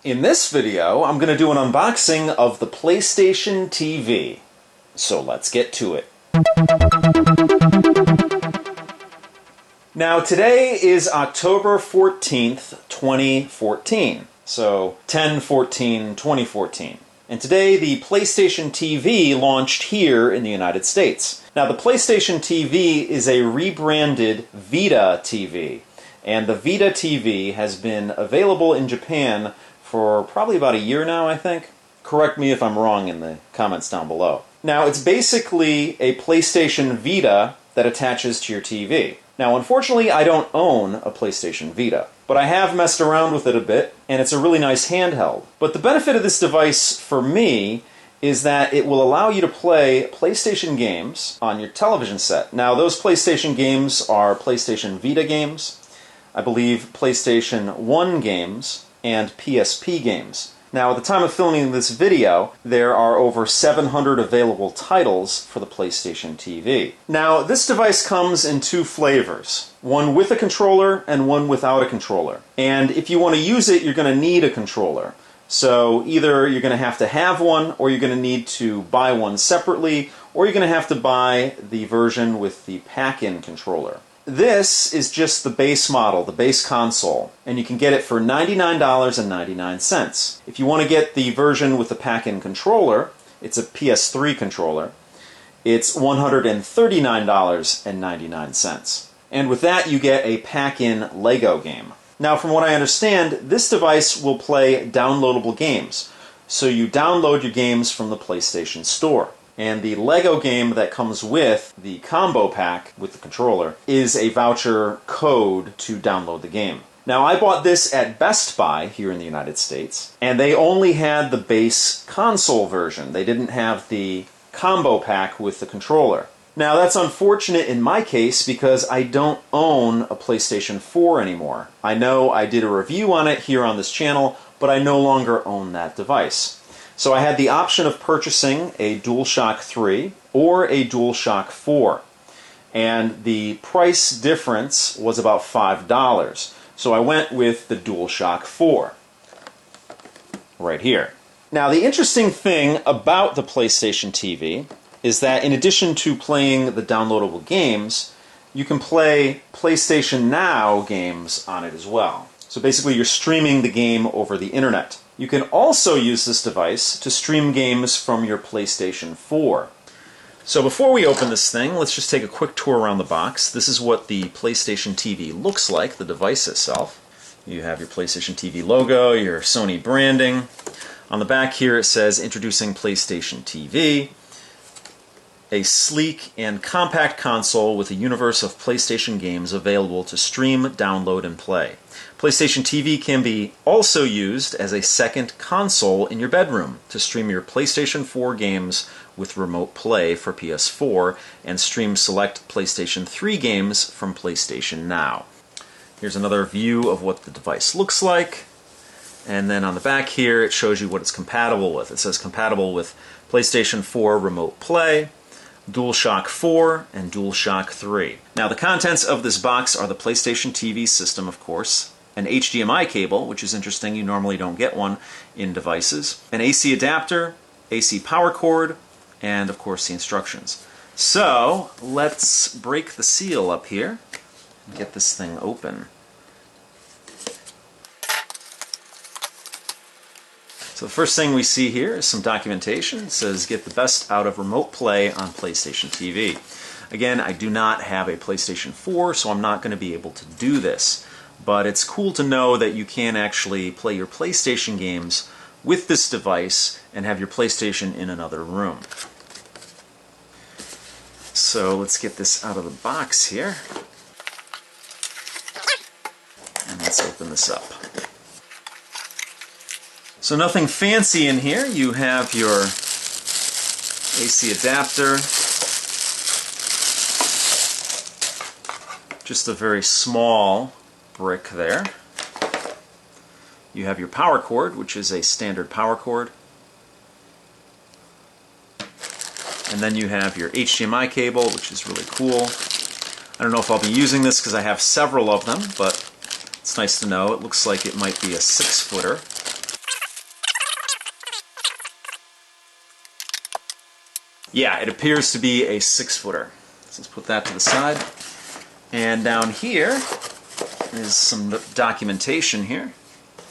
In this video, I'm going to do an unboxing of the PlayStation TV. So let's get to it. Now today is October 14th, 2014. So 10/14/2014. And today the PlayStation TV launched here in the United States. Now the PlayStation TV is a rebranded Vita TV. And the Vita TV has been available in Japan for probably about a year now, I think. Correct me if I'm wrong in the comments down below. Now, it's basically a PlayStation Vita that attaches to your TV. Now, unfortunately, I don't own a PlayStation Vita, but I have messed around with it a bit, and it's a really nice handheld. But the benefit of this device for me is that it will allow you to play PlayStation games on your television set. Now, those PlayStation games are PlayStation Vita games, I believe PlayStation 1 games, and PSP games. Now, at the time of filming this video, there are over 700 available titles for the PlayStation TV. Now, this device comes in two flavors, one with a controller and one without a controller. And if you want to use it, you're going to need a controller. So either you're going to have one, or you're going to need to buy one separately, or you're going to have to buy the version with the pack-in controller. This is just the base model, the base console, and you can get it for $99.99. If you want to get the version with the pack-in controller, it's a PS3 controller, it's $139.99. And with that, you get a pack-in Lego game. Now, from what I understand, this device will play downloadable games. So you download your games from the PlayStation Store. And the Lego game that comes with the combo pack with the controller is a voucher code to download the game. Now, I bought this at Best Buy here in the United States, and they only had the base console version. They didn't have the combo pack with the controller. Now, that's unfortunate in my case because I don't own a PlayStation 4 anymore. I know I did a review on it here on this channel, but I no longer own that device. So I had the option of purchasing a DualShock 3 or a DualShock 4. And the price difference was about $5. So I went with the DualShock 4. Right here. Now, the interesting thing about the PlayStation TV is that in addition to playing the downloadable games, you can play PlayStation Now games on it as well. So basically you're streaming the game over the internet. You can also use this device to stream games from your PlayStation 4. So before we open this thing, let's just take a quick tour around the box. This is what the PlayStation TV looks like, the device itself. You have your PlayStation TV logo, your Sony branding. On the back here it says, introducing PlayStation TV. A sleek and compact console with a universe of PlayStation games available to stream, download, and play. PlayStation TV can be also used as a second console in your bedroom to stream your PlayStation 4 games with remote play for PS4 and stream select PlayStation 3 games from PlayStation Now. Here's another view of what the device looks like. And then on the back here it shows you what it's compatible with. It says compatible with PlayStation 4 remote play, DualShock 4, and DualShock 3. Now the contents of this box are the PlayStation TV system, of course, an HDMI cable, which is interesting, you normally don't get one in devices, an AC adapter, AC power cord, and of course the instructions. So let's break the seal up here and get this thing open. So the first thing we see here is some documentation. It says, get the best out of remote play on PlayStation TV. Again, I do not have a PlayStation 4, so I'm not going to be able to do this. But it's cool to know that you can actually play your PlayStation games with this device and have your PlayStation in another room. So let's get this out of the box here. And let's open this up. So nothing fancy in here. You have your AC adapter, just a very small brick there. You have your power cord, which is a standard power cord. And then you have your HDMI cable, which is really cool. I don't know if I'll be using this because I have several of them, but it's nice to know. It looks like it might be a 6-footer. Yeah, it appears to be a 6-footer. So let's put that to the side. And down here is some documentation here.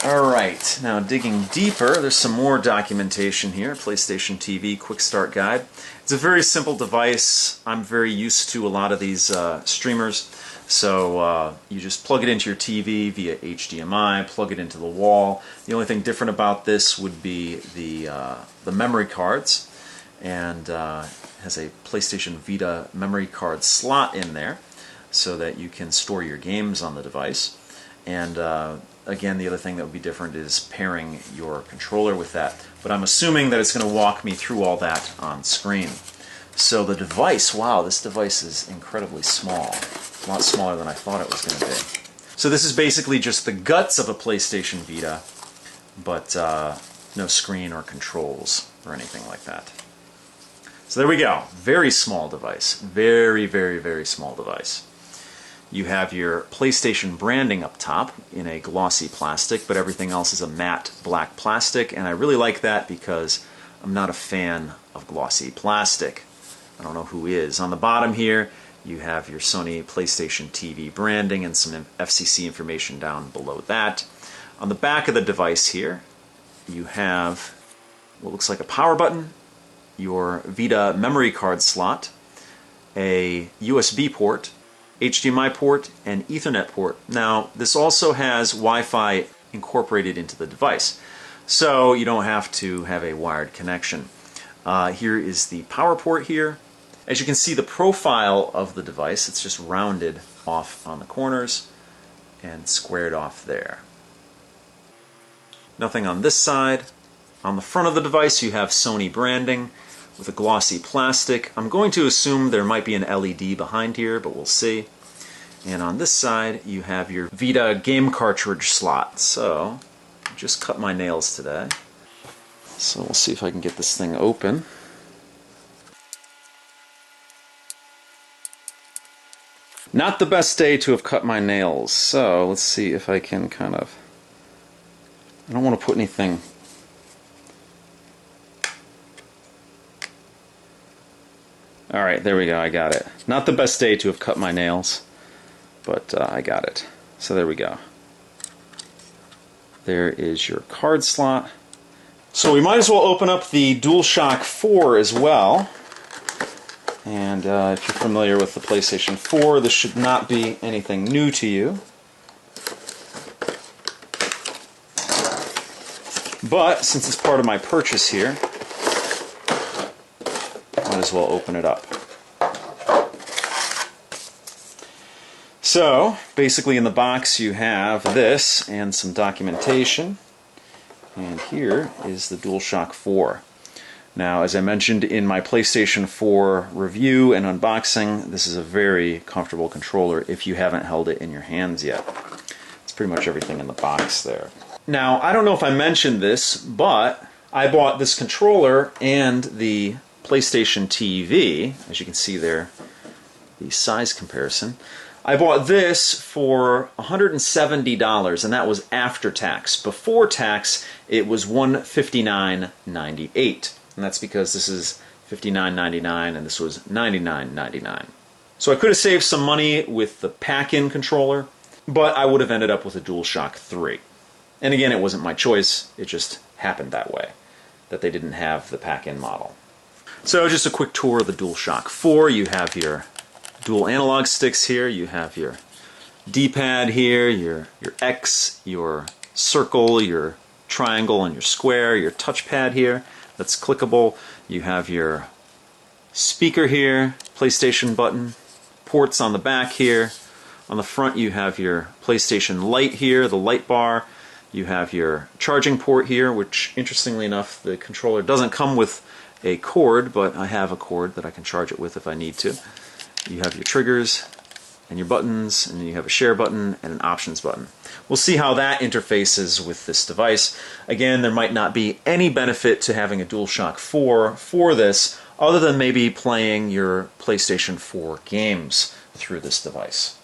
Alright, now digging deeper, there's some more documentation here. PlayStation TV Quick Start Guide. It's a very simple device. I'm very used to a lot of these streamers. So you just plug it into your TV via HDMI, plug it into the wall. The only thing different about this would be the memory cards. And has a PlayStation Vita memory card slot in there so that you can store your games on the device. And again, the other thing that would be different is pairing your controller with that. But I'm assuming that it's going to walk me through all that on screen. So the device, wow, this device is incredibly small. A lot smaller than I thought it was going to be. So this is basically just the guts of a PlayStation Vita, but no screen or controls or anything like that. So there we go. Very small device. Very, very, very small device. You have your PlayStation branding up top in a glossy plastic, but everything else is a matte black plastic, and I really like that because I'm not a fan of glossy plastic. I don't know who is. On the bottom here, you have your Sony PlayStation TV branding and some FCC information down below that. On the back of the device here, you have what looks like a power button, your Vita memory card slot, a USB port, HDMI port, and Ethernet port. Now, this also has Wi-Fi incorporated into the device, so you don't have to have a wired connection. Here is the power port here. As you can see, the profile of the device, it's just rounded off on the corners and squared off there. Nothing on this side. On the front of the device, you have Sony branding with a glossy plastic. I'm going to assume there might be an LED behind here, but we'll see. And on this side, you have your Vita game cartridge slot. So, just cut my nails today. So we'll see if I can get this thing open. Not the best day to have cut my nails, so let's see if I can kind of... I don't want to put anything... Alright, there we go, I got it. Not the best day to have cut my nails, but I got it. So there we go. There is your card slot. So we might as well open up the DualShock 4 as well. And if you're familiar with the PlayStation 4, this should not be anything new to you. But since it's part of my purchase here, might as well open it up. So, basically in the box you have this and some documentation. And here is the DualShock 4. Now, as I mentioned in my PlayStation 4 review and unboxing, this is a very comfortable controller if you haven't held it in your hands yet. It's pretty much everything in the box there. Now, I don't know if I mentioned this, but I bought this controller and the PlayStation TV. As you can see there, the size comparison. I bought this for $170, and that was after tax. Before tax, it was $159.98. And that's because this is $59.99 and this was $99.99. So I could have saved some money with the pack-in controller, but I would have ended up with a DualShock 3. And again, it wasn't my choice, it just happened that way, that they didn't have the pack-in model. So just a quick tour of the DualShock 4. You have your dual analog sticks here, you have your D-pad here, your X, your circle, your triangle, and your square, your touchpad here that's clickable. You have your speaker here, PlayStation button, ports on the back here. On the front you have your PlayStation light here, the light bar. You have your charging port here, which interestingly enough the controller doesn't come with a cord, but I have a cord that I can charge it with if I need to. You have your triggers and your buttons, and then you have a share button and an options button. We'll see how that interfaces with this device. Again, there might not be any benefit to having a DualShock 4 for this, other than maybe playing your PlayStation 4 games through this device.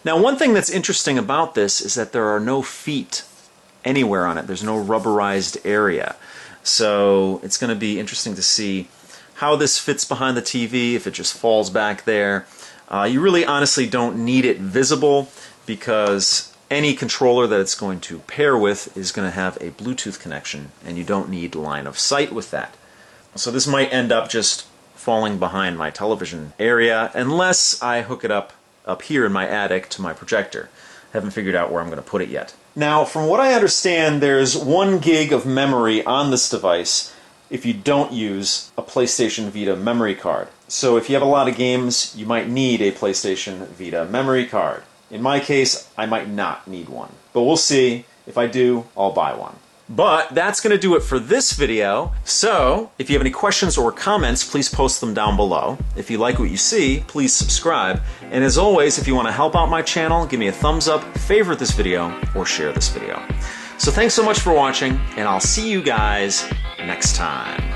Now, one thing that's interesting about this is that there are no feet anywhere on it. There's no rubberized area. So it's going to be interesting to see how this fits behind the TV, if it just falls back there. You really honestly don't need it visible because any controller that it's going to pair with is going to have a Bluetooth connection, and you don't need line of sight with that. So this might end up just falling behind my television area unless I hook it up here in my attic to my projector. Haven't figured out where I'm going to put it yet. Now, from what I understand, there's 1 gig of memory on this device if you don't use a PlayStation Vita memory card. So if you have a lot of games, you might need a PlayStation Vita memory card. In my case, I might not need one. But we'll see. If I do, I'll buy one. But that's going to do it for this video. So, if you have any questions or comments, please post them down below. If you like what you see, please subscribe. And as always, if you want to help out my channel, give me a thumbs up, favorite this video, or share this video. So thanks so much for watching, and I'll see you guys next time.